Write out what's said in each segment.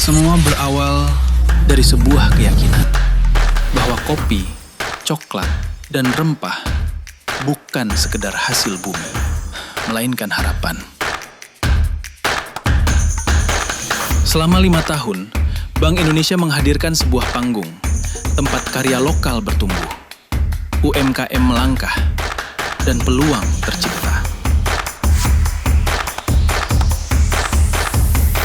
Semua berawal dari sebuah keyakinan bahwa kopi, coklat, dan rempah bukan sekedar hasil bumi, melainkan harapan. Selama 5 tahun, Bank Indonesia menghadirkan sebuah panggung, tempat karya lokal bertumbuh, UMKM melangkah, dan peluang tercipta.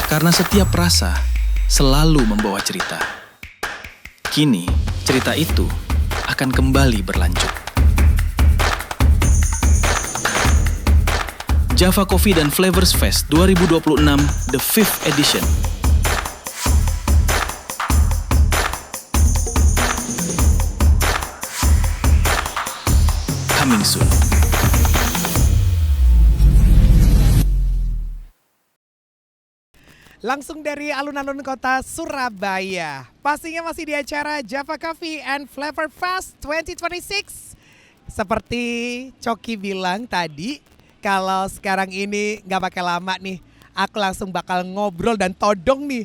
Karena setiap rasa selalu membawa cerita. Kini, cerita itu akan kembali berlanjut. Java Coffee dan Flavors Fest 2026 The 5th Edition. Coming soon. Langsung dari alun-alun kota Surabaya. Pastinya masih di acara Java Coffee and Flavor Fest 2026. Seperti Coki bilang tadi, kalau sekarang ini nggak pakai lama nih, aku langsung bakal ngobrol dan todong nih.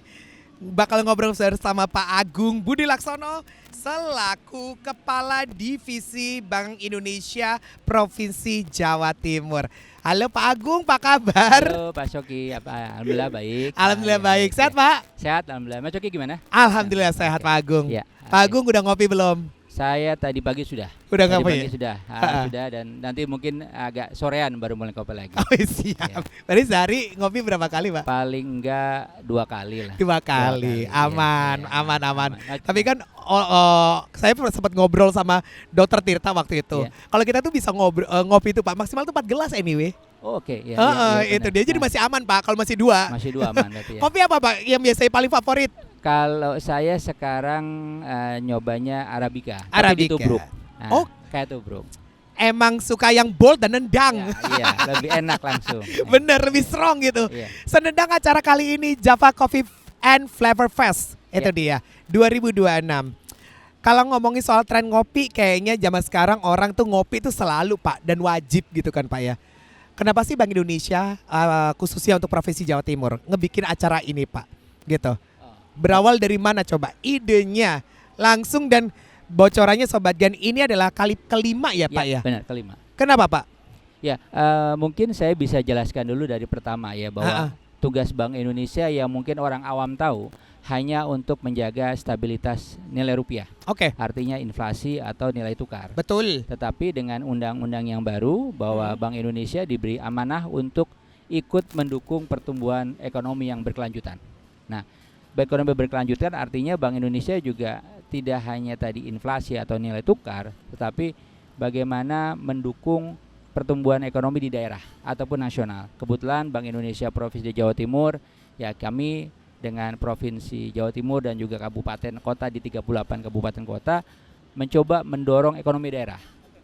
Bakal ngobrol bersama Pak Agung Budi Laksono selaku Kepala Divisi Bank Indonesia Provinsi Jawa Timur. Halo Pak Agung, apa kabar? Halo Pak Coki, alhamdulillah baik. Alhamdulillah baik. Sehat Pak? Sehat, alhamdulillah. Mas Coki gimana? Alhamdulillah sehat Pak Agung. Ya, Pak Agung udah ngopi belum? Saya tadi pagi sudah. Udah Tadi ngopi? pagi sudah, sudah, dan nanti mungkin agak sorean baru mulai kopi lagi. Oh siap. Ya. Berarti sehari ngopi berapa kali Pak? Paling enggak 2 kali lah. 2 kali. Aman, ya, aman. Tapi kan saya sempat ngobrol sama Dokter Tirta waktu itu. Ya. Kalau kita tuh bisa ngopi itu Pak, maksimal tuh 4 gelas anyway. Oh, oke, ya, Itu benar. dia jadi Nah, masih aman Pak kalau masih 2. masih 2 aman berarti ya. Kopi apa Pak yang biasanya paling favorit? Kalau saya sekarang nyobanya Arabica. Tapi Arabica. ditubruk. Nah, Oh. kayak tubruk. Emang suka yang bold dan nendang. Iya, lebih enak langsung. Bener, lebih strong gitu. Iya. Senendang acara kali ini Java Coffee and Flavor Fest. Itu dia, 2026. Kalau ngomongin soal tren ngopi, kayaknya zaman sekarang orang tuh ngopi itu selalu Pak, dan wajib gitu kan Pak ya. Kenapa sih Bank Indonesia, khususnya untuk Provinsi Jawa Timur, ngebikin acara ini Pak? Gitu. Berawal dari mana coba idenya? Langsung dan bocorannya Sobat Gan, ini adalah kali kelima ya Pak ya? Benar, kelima. Kenapa Pak? Ya, mungkin saya bisa jelaskan dulu dari pertama ya, bahwa tugas Bank Indonesia yang mungkin orang awam tahu hanya untuk menjaga stabilitas nilai rupiah. Oke. Artinya inflasi atau nilai tukar. Betul. Tetapi dengan undang-undang yang baru bahwa Bank Indonesia diberi amanah untuk ikut mendukung pertumbuhan ekonomi yang berkelanjutan. Nah, ekonomi berkelanjutan artinya Bank Indonesia juga tidak hanya tadi inflasi atau nilai tukar, tetapi bagaimana mendukung pertumbuhan ekonomi di daerah ataupun nasional. Kebetulan Bank Indonesia Provinsi Jawa Timur, ya kami dengan Provinsi Jawa Timur dan juga kabupaten kota di 38 kabupaten kota mencoba mendorong ekonomi daerah.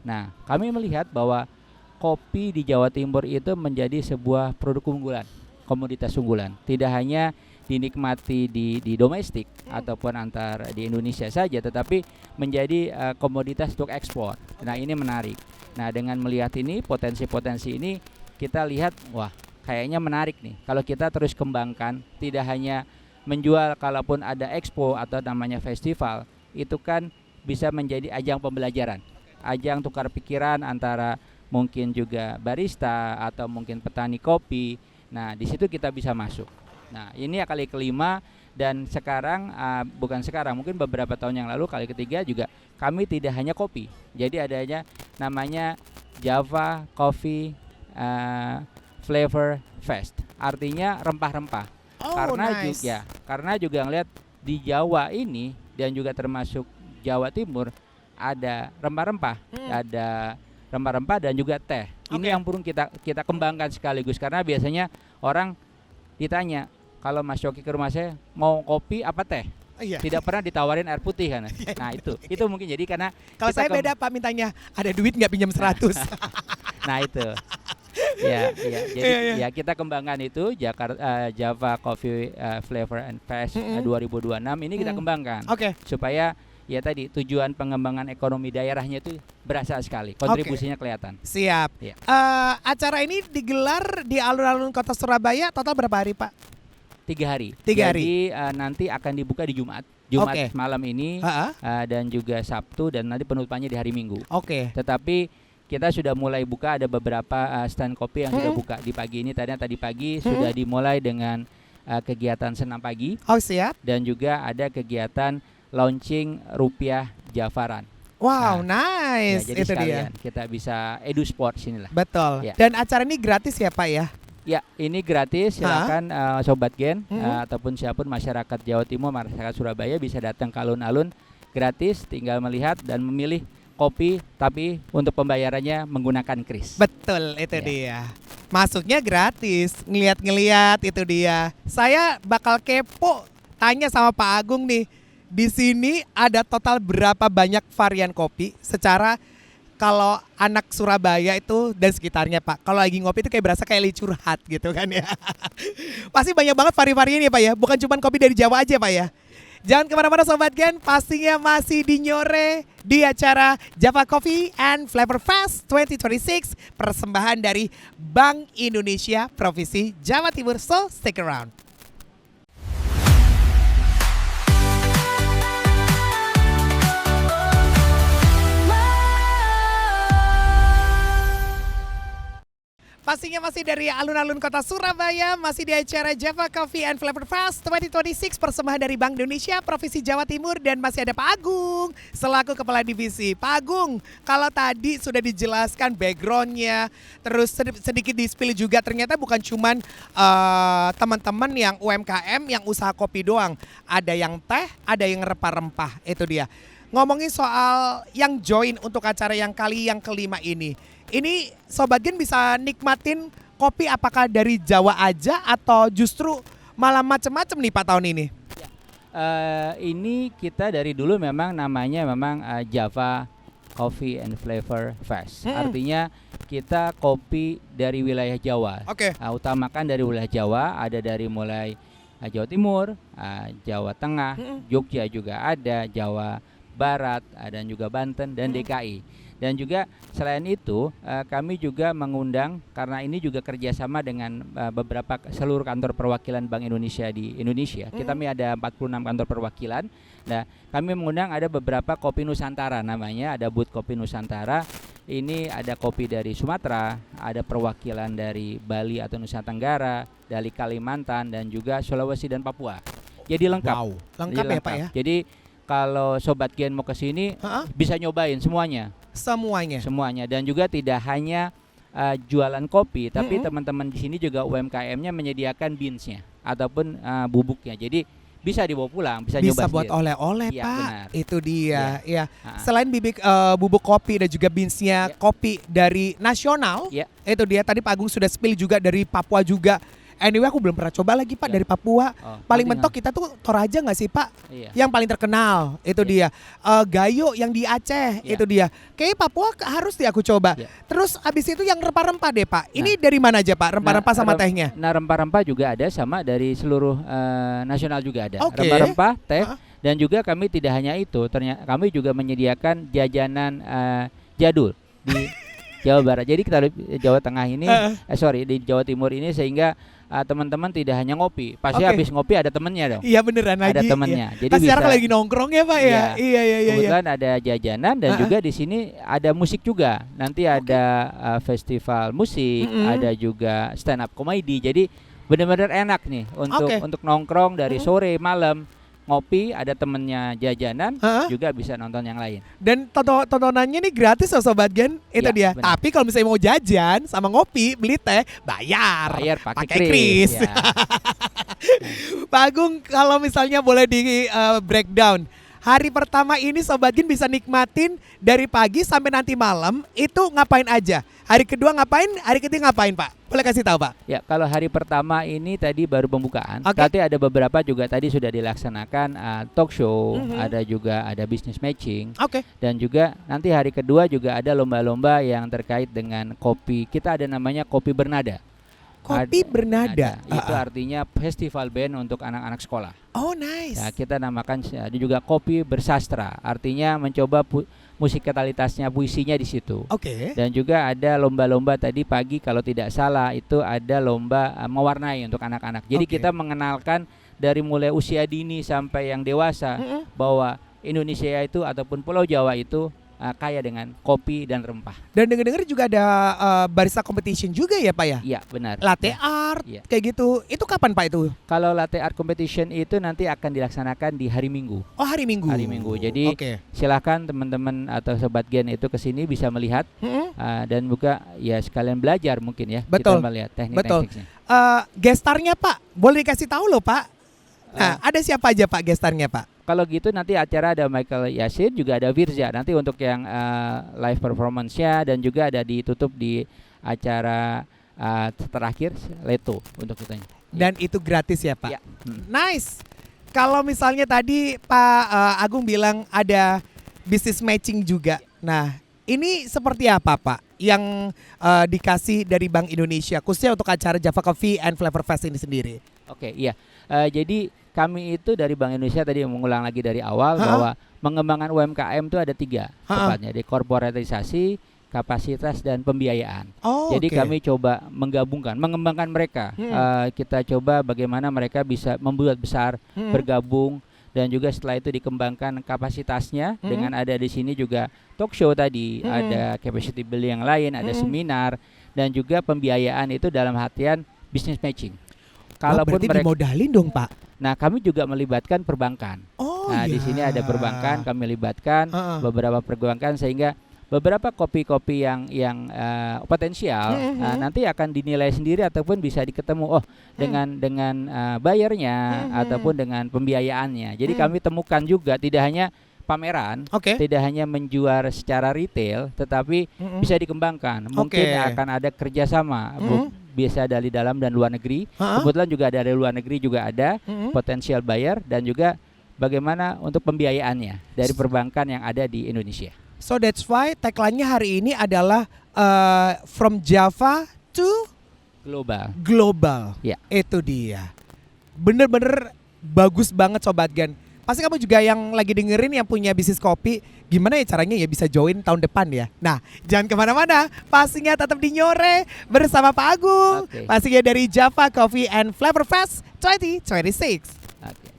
Nah, kami melihat bahwa kopi di Jawa Timur itu menjadi sebuah produk unggulan, komoditas unggulan. Tidak hanya dinikmati di domestik ataupun antar di Indonesia saja, tetapi menjadi komoditas untuk ekspor. Nah, ini menarik. Nah, dengan melihat ini, potensi-potensi ini, kita lihat, wah, kayaknya menarik nih. Kalau kita terus kembangkan, tidak hanya menjual, kalaupun ada expo atau namanya festival, itu kan bisa menjadi ajang pembelajaran, ajang tukar pikiran antara mungkin juga barista atau mungkin petani kopi. Nah, di situ kita bisa masuk. Nah, ini kali kelima, dan sekarang bukan sekarang, mungkin beberapa tahun yang lalu kali ketiga juga kami tidak hanya kopi. Jadi adanya namanya Java Coffee Flavor Fest. Artinya rempah-rempah. Oh, Karena nice. karena juga ngelihat di Jawa ini dan juga termasuk Jawa Timur ada rempah-rempah, ada rempah-rempah dan juga teh. Ini yang perlu kita kembangkan sekaligus, karena biasanya orang ditanya, kalau Mas Coki ke rumah saya mau kopi apa teh? Iya. Tidak pernah ditawarin air putih kan? Nah, itu mungkin jadi karena Kalau kita saya beda Pak, mintanya ada duit nggak pinjam 100. Nah, itu. Jadi ya kita kembangkan itu Java Coffee Flavor and Fest 2026 ini kita kembangkan. Oke. Supaya ya tadi tujuan pengembangan ekonomi daerahnya itu berasa sekali, kontribusinya kelihatan. Siap. Ya. Acara ini digelar di alun-alun kota Surabaya, total berapa hari Pak? 3 hari. 3 hari. Jadi nanti akan dibuka di Jumat Oke. malam ini Ha-ha. dan juga Sabtu dan nanti penutupannya di hari Minggu. Oke. Tetapi kita sudah mulai buka, ada beberapa stand kopi yang sudah buka di pagi ini. Tadi pagi sudah dimulai dengan kegiatan senam pagi Oh siap. dan juga ada kegiatan launching rupiah Javaran. Wow, Ya, nice. jadi Itu dia. sekalian kita bisa edu sport sinilah. Betul. Ya. Dan acara ini gratis ya Pak ya? Ya, ini gratis. Silakan Sobat Gen Mhm. ataupun siapapun masyarakat Jawa Timur, masyarakat Surabaya bisa datang ke alun-alun gratis, tinggal melihat dan memilih kopi, tapi untuk pembayarannya menggunakan kris. Betul, itu Ya. dia. Masuknya gratis, ngeliat-ngeliat itu dia. Saya bakal kepo tanya sama Pak Agung nih. Di sini ada total berapa banyak varian kopi secara kalau anak Surabaya itu dan sekitarnya Pak. Kalau lagi ngopi itu kayak berasa kayak lagi curhat gitu kan ya. Pasti banyak banget vari-varian ya Pak ya. Bukan cuma kopi dari Jawa aja Pak ya. Jangan kemana-mana Sobat Gen, pastinya masih di Nyore di acara Java Coffee and Flavor Fest 2026 persembahan dari Bank Indonesia Provinsi Jawa Timur. So stick around. Pastinya masih dari alun-alun kota Surabaya, masih di acara Java Coffee and Flavor Fest 2026 persembahan dari Bank Indonesia Provinsi Jawa Timur dan masih ada Pak Agung selaku Kepala Divisi. Pak Agung, kalau tadi sudah dijelaskan backgroundnya, terus sedikit di-spill juga ternyata bukan cuman teman-teman yang UMKM yang usaha kopi doang, ada yang teh, ada yang rempah-rempah, itu dia. Ngomongin soal yang join untuk acara yang kelima ini Sobat Gen bisa nikmatin kopi apakah dari Jawa aja atau justru malah macam-macam nih Pak tahun ini? Ini kita dari dulu memang namanya Java Coffee and Flavor Fest. Artinya kita kopi dari wilayah Jawa. Oke. Utamakan dari wilayah Jawa, ada dari mulai Jawa Timur, Jawa Tengah, Jogja juga ada, Jawa Barat, dan juga Banten dan DKI. Dan juga selain itu kami juga mengundang, karena ini juga kerjasama dengan beberapa seluruh kantor perwakilan Bank Indonesia di Indonesia. Kita ada 46 kantor perwakilan. Nah, kami mengundang ada beberapa kopi Nusantara namanya, ada booth kopi Nusantara. Ini ada kopi dari Sumatera, ada perwakilan dari Bali atau Nusa Tenggara, dari Kalimantan dan juga Sulawesi dan Papua. Jadi lengkap. Wow, lengkap Jadi ya Pak ya? Jadi kalau Sobat Gen mau ke sini bisa nyobain semuanya. Semuanya dan juga tidak hanya jualan kopi, tapi teman-teman di sini juga UMKM-nya menyediakan beans-nya ataupun bubuknya. Jadi bisa dibawa pulang, bisa nyoba buat sendiri. oleh-oleh Ya, Pak. benar. Itu dia. Ya. Ha-ha. Selain bubuk kopi dan juga beans-nya Ya. kopi dari nasional. Ya. Itu dia tadi Pak Agung sudah spill juga dari Papua juga. Anyway aku belum pernah coba lagi Pak Ya. dari Papua. Paling nanti mentok kita tuh Toraja nggak sih Pak? Iya. Yang paling terkenal itu dia. Gayo yang di Aceh Ya. itu dia. Kayaknya Papua harus deh aku coba. Ya. Terus abis itu yang rempah-rempah deh Pak. Ini dari mana aja Pak? Rempah-rempah sama tehnya? Nah, rempah-rempah juga ada, sama dari seluruh nasional juga ada. Oke. Rempah-rempah, teh, Ha-ha. dan juga kami tidak hanya itu, ternyata kami juga menyediakan jajanan jadul di Jawa Barat. Jadi kita di Jawa Tengah ini, di Jawa Timur ini, sehingga teman-teman tidak hanya ngopi, pasti Oke. habis ngopi ada temennya dong. Iya beneran lagi. Ada temennya. Iya. Jadi Kan sekarang bisa- lagi nongkrong ya Pak ya? Iya. Kebetulan ada jajanan dan Ha-ha. juga di sini ada musik juga. Nanti ada festival musik, ada juga stand up comedy. Jadi benar-benar enak nih untuk nongkrong dari sore malam, ngopi, ada temennya jajanan, Ha-ha. juga bisa nonton yang lain. Dan tontonannya nih gratis loh Sobat Gen. Itu Ya, dia. benar. Tapi kalau misalnya mau jajan sama ngopi, beli teh, bayar. Bayar pakai Pakai kris. kris. Ya. Pak Agung kalau misalnya boleh di breakdown. Hari pertama ini Sobat Gen bisa nikmatin dari pagi sampai nanti malam itu ngapain aja. Hari kedua ngapain, hari ketiga ngapain Pak? Boleh kasih tahu Pak? Ya, kalau hari pertama ini tadi baru pembukaan. Oke. Tapi ada beberapa juga tadi sudah dilaksanakan talk show, ada juga ada business matching. Oke. Dan juga nanti hari kedua juga ada lomba-lomba yang terkait dengan kopi. Kita ada namanya Kopi Bernada. Kopi Bernada. Itu artinya festival band untuk anak-anak sekolah. Oh nice. Ya, kita namakan ada juga Kopi Bersastra. Artinya mencoba musikalitasnya, puisinya di situ. Oke. Dan juga ada lomba-lomba tadi pagi kalau tidak salah itu ada lomba mewarnai untuk anak-anak. Jadi Oke. kita mengenalkan dari mulai usia dini sampai yang dewasa bahwa Indonesia itu ataupun Pulau Jawa itu kaya dengan kopi dan rempah. Dan dengar-dengar juga ada barista competition juga ya Pak ya? Iya, benar. Latte Ya. art Iya. kayak gitu. Itu kapan Pak itu? Kalau latte art competition itu nanti akan dilaksanakan di hari Minggu. Oh hari Minggu. Hari Minggu. Jadi Oke. silakan teman-teman atau sobat Gen itu ke sini bisa melihat dan juga ya sekalian belajar mungkin ya. Betul. Kita melihat Betul. teknik-tekniknya. Gestarnya Pak, boleh dikasih tahu loh Pak. Nah, ada siapa aja Pak gestarnya Pak? Kalau gitu nanti acara ada Michael Yasin, juga ada Virza. Nanti untuk yang live performance-nya dan juga ada ditutup di acara terakhir Leto untuk kitanya. Dan itu gratis ya Pak? Ya. Nice. Kalau misalnya tadi Pak Agung bilang ada business matching juga. Nah, ini seperti apa Pak yang dikasih dari Bank Indonesia khususnya untuk acara Java Coffee and Flavor Fest ini sendiri? Oke, iya. Jadi kami itu dari Bank Indonesia tadi mengulang lagi dari awal bahwa mengembangkan UMKM itu ada 3 tepatnya, di korporatisasi, kapasitas dan pembiayaan. Oh, Jadi oke. kami coba menggabungkan, mengembangkan mereka. Kita coba bagaimana mereka bisa membuat besar, bergabung dan juga setelah itu dikembangkan kapasitasnya dengan ada di sini juga talk show tadi, ada capacity building yang lain, ada seminar dan juga pembiayaan itu dalam artian business matching. Kalaupun berarti mereka, dimodalin dong Pak. nah kami juga melibatkan perbankan. Oh Nah iya. di sini ada perbankan, kami libatkan beberapa perbankan sehingga beberapa kopi-kopi yang potensial nanti akan dinilai sendiri ataupun bisa diketemu dengan bayarnya ataupun dengan pembiayaannya. Jadi kami temukan juga tidak hanya pameran, Oke. tidak hanya menjual secara retail, tetapi bisa dikembangkan. Mungkin Oke. akan ada kerjasama, biasa dari dalam dan luar negeri. Kebetulan juga dari luar negeri juga ada potensial buyer dan juga bagaimana untuk pembiayaannya dari perbankan yang ada di Indonesia. So that's why tagline-nya hari ini adalah from Java to Global. global. Ya. Itu dia. Bener-bener bagus banget Sobat Gen. Pasti kamu juga yang lagi dengerin yang punya bisnis kopi, gimana ya caranya ya bisa join tahun depan ya. Nah, jangan kemana-mana, pastinya tetap di Nyore bersama Pak Agung. Oke. Pastinya dari Java Coffee and Flavor Fest 2026. Oke.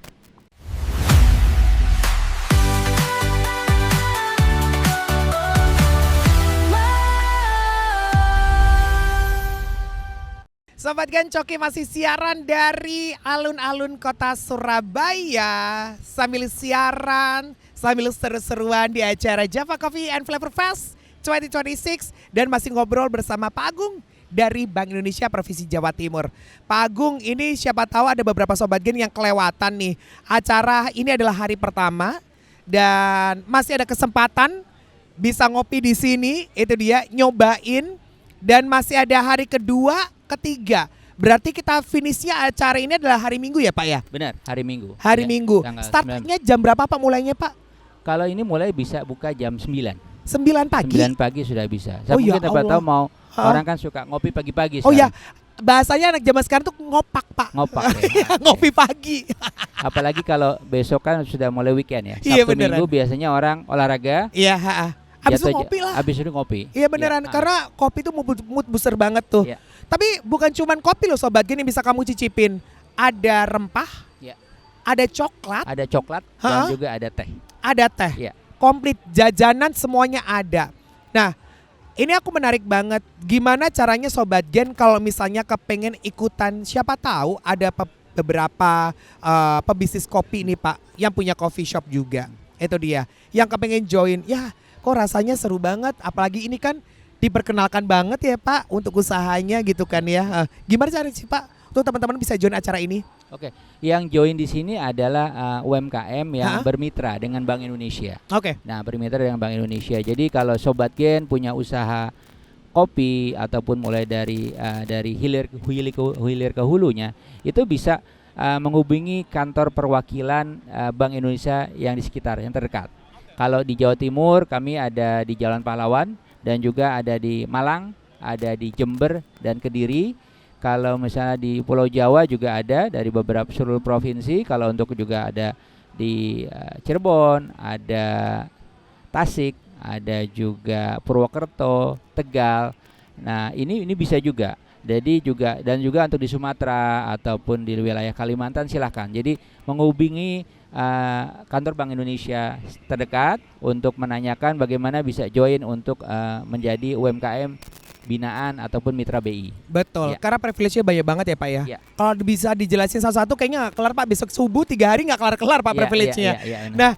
Sobat Gen, Coki masih siaran dari alun-alun kota Surabaya. Sambil siaran, sambil seru-seruan di acara Java Coffee and Flavor Fest 2026. Dan masih ngobrol bersama Pak Agung dari Bank Indonesia Provinsi Jawa Timur. Pak Agung, ini siapa tahu ada beberapa Sobat Gen yang kelewatan nih. Acara ini adalah hari pertama dan masih ada kesempatan bisa ngopi di sini. Itu dia, nyobain. Dan masih ada hari kedua, ketiga. Berarti kita finishnya acara ini adalah hari Minggu ya Pak ya? Benar, hari Minggu. Hari Ya, Minggu. tanggal 9. Startnya jam berapa Pak mulainya Pak? Kalau ini mulai bisa buka jam 9. 9 pagi? 9 pagi sudah bisa. Oh, Mungkin ya dapat Allah. tahu mau Hah? orang kan suka ngopi pagi-pagi. Oh ya, sekarang. bahasanya anak zaman sekarang tuh ngopak Pak. Ngopak ya. Iya, ngopi pagi. Apalagi kalau besok kan sudah mulai weekend ya. Iya, Sabtu beneran. Minggu biasanya orang olahraga. Iya, habis itu jatuh- ngopi lah. Habis itu ngopi. Iya beneran, Ya, karena kopi tuh mood booster banget tuh. Iya. Tapi bukan cuman kopi loh Sobat Gen yang bisa kamu cicipin. Ada rempah, Iya. ada coklat, Ada coklat Ha? dan juga ada teh. ada teh. Iya. Komplit jajanan semuanya ada. Nah, ini aku menarik banget. Gimana caranya Sobat Gen kalau misalnya kepengen ikutan, siapa tahu ada beberapa pebisnis kopi nih Pak yang punya coffee shop juga. Itu dia. Yang kepengen join, ya kok rasanya seru banget. Apalagi ini kan diperkenalkan banget ya Pak untuk usahanya gitu kan ya. Gimana caranya sih Pak untuk teman-teman bisa join acara ini? Oke, yang join di sini adalah UMKM yang Ha? bermitra dengan Bank Indonesia. Oke. Nah, bermitra dengan Bank Indonesia. Jadi kalau Sobat Gen punya usaha kopi ataupun mulai dari hilir ke hulunya, itu bisa menghubungi kantor perwakilan Bank Indonesia yang di sekitar, yang terdekat. Kalau di Jawa Timur kami ada di Jalan Pahlawan dan juga ada di Malang, ada di Jember dan Kediri. Kalau misalnya di Pulau Jawa juga ada dari beberapa seluruh provinsi. Kalau untuk juga ada di Cirebon, ada Tasik, ada juga Purwokerto, Tegal. Nah, ini bisa juga. Jadi juga untuk di Sumatera ataupun di wilayah Kalimantan silahkan. Jadi menghubungi kantor Bank Indonesia terdekat untuk menanyakan bagaimana bisa join untuk menjadi UMKM binaan ataupun mitra BI. Betul, Ya. karena privilege-nya banyak banget ya Pak ya. Ya. Kalau bisa dijelasin satu-satu kayaknya nggak kelar Pak, besok subuh 3 hari nggak kelar-kelar Pak Ya, privilege-nya. ya, benar. Nah,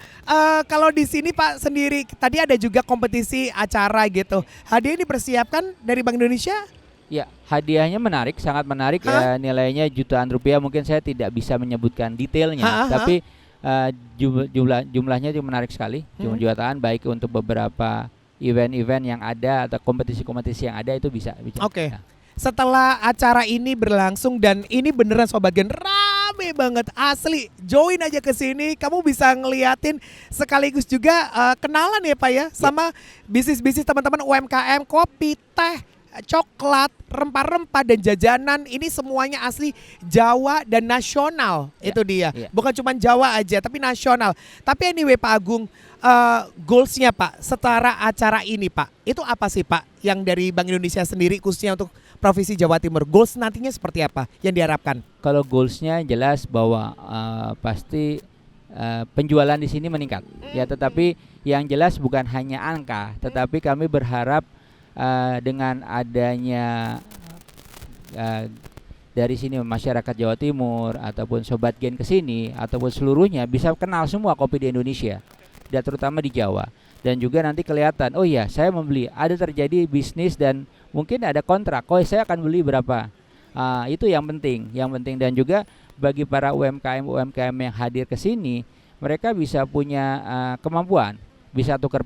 kalau di sini Pak sendiri, tadi ada juga kompetisi acara gitu. Hadiah dipersiapkan dari Bank Indonesia? Ya, hadiahnya menarik, sangat menarik. Nilainya jutaan rupiah. Mungkin saya tidak bisa menyebutkan detailnya, tapi jumlahnya juga menarik sekali. Jutaan baik untuk beberapa event-event yang ada atau kompetisi-kompetisi yang ada itu bisa. Oke. Nah. Setelah acara ini berlangsung dan ini beneran Sobat Gen rame banget asli. Join aja ke sini, kamu bisa ngeliatin sekaligus juga kenalan ya Pak ya sama bisnis-bisnis teman-teman UMKM, kopi, teh, coklat, rempah-rempah dan jajanan ini semuanya asli Jawa dan nasional. Itu dia. Bukan cuma Jawa aja tapi nasional. Tapi anyway Pak Agung, goalsnya Pak setara acara ini Pak, itu apa sih Pak yang dari Bank Indonesia sendiri khususnya untuk Provinsi Jawa Timur, goals nantinya seperti apa yang diharapkan? Kalau goalsnya jelas bahwa pasti penjualan di sini meningkat ya, tetapi yang jelas bukan hanya angka, tetapi kami berharap dengan adanya dari sini masyarakat Jawa Timur ataupun Sobat Gen ke sini ataupun seluruhnya bisa kenal semua kopi di Indonesia dan terutama di Jawa, dan juga nanti kelihatan oh ya saya membeli, ada terjadi bisnis dan mungkin ada kontrak, saya akan beli berapa. Itu yang penting dan juga bagi para UMKM yang hadir ke sini, mereka bisa punya kemampuan, bisa tukar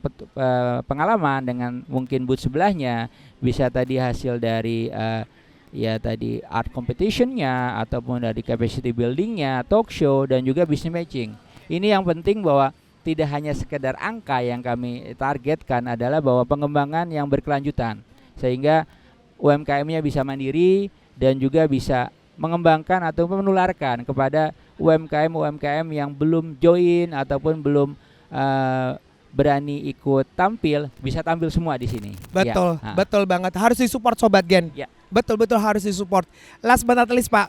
pengalaman dengan mungkin booth sebelahnya, bisa tadi hasil dari ya tadi art competitionnya ataupun dari capacity buildingnya, talk show dan juga business matching. Ini yang penting bahwa tidak hanya sekedar angka yang kami targetkan, adalah bahwa pengembangan yang berkelanjutan sehingga UMKM-nya bisa mandiri dan juga bisa mengembangkan atau menularkan kepada UMKM yang belum join ataupun belum berani ikut tampil, bisa tampil semua di sini. Betul, betul banget. Harus disupport Sobat Gen. Ya. Betul-betul harus disupport. Last but not least Pak,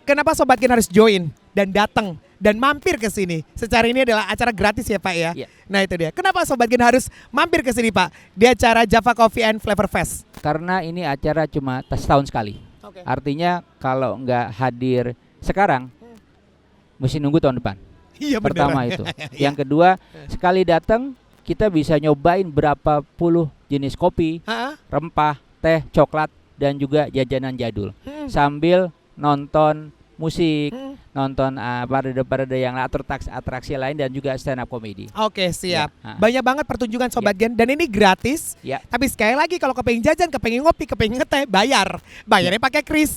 kenapa Sobat Gen harus join dan datang dan mampir ke sini? Secara ini adalah acara gratis ya Pak ya. Nah itu dia. Kenapa Sobat Gen harus mampir ke sini Pak di acara Java Coffee and Flavor Fest? Karena ini acara cuma setahun sekali. Artinya kalau nggak hadir sekarang, mesti nunggu tahun depan. Iya benar. Pertama itu. Yang kedua, sekali datang kita bisa nyobain berapa puluh jenis kopi, rempah, teh, coklat dan juga jajanan jadul. Sambil nonton musik, nonton parade-parade yang atraksi lain dan juga stand up comedy. Oke, siap. Banyak banget pertunjukan Sobat Gen dan ini gratis. Tapi sekali lagi kalau kepengen jajan, kepengen ngopi, kepengen ngeteh, bayarnya pakai kris.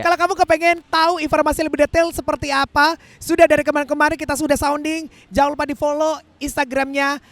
Kalau kamu kepengen tahu informasi lebih detail seperti apa, sudah dari kemarin kita sudah sounding. Jangan lupa di follow Instagramnya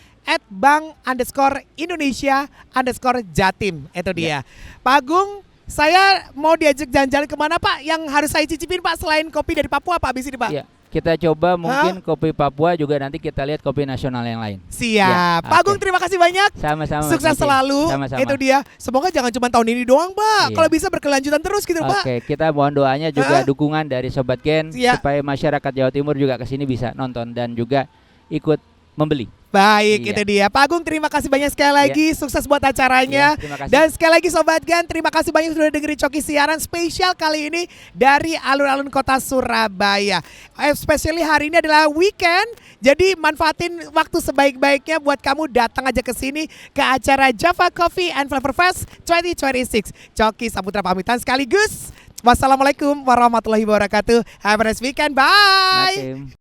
@bank_Indonesia_Jatim. Itu dia. Pak Agung, saya mau diajak jalan-jalan kemana Pak? Yang harus saya cicipin Pak selain kopi dari Papua Pak abis ini Pak? Kita coba mungkin kopi Papua, juga nanti kita lihat kopi nasional yang lain. Siap. Pak Agung terima kasih banyak. Sama-sama. Sukses selalu. Sama-sama. Itu dia. Semoga jangan cuma tahun ini doang Pak. Kalau bisa berkelanjutan terus gitu Pak. Oke, kita mohon doanya juga dukungan dari Sobat Gen supaya masyarakat Jawa Timur juga kesini bisa nonton dan juga ikut membeli. Baik, itu dia. Pak Agung terima kasih banyak sekali lagi. Sukses buat acaranya. Dan sekali lagi Sobat Gen, terima kasih banyak sudah dengerin Coki siaran spesial kali ini dari alun-alun kota Surabaya. Especially hari ini adalah weekend, jadi manfaatin waktu sebaik-baiknya buat kamu datang aja ke sini ke acara Java Coffee and Flavor Fest 2026. Coki Saputra pamitan sekaligus. Wassalamualaikum warahmatullahi wabarakatuh. Have a nice weekend. Bye.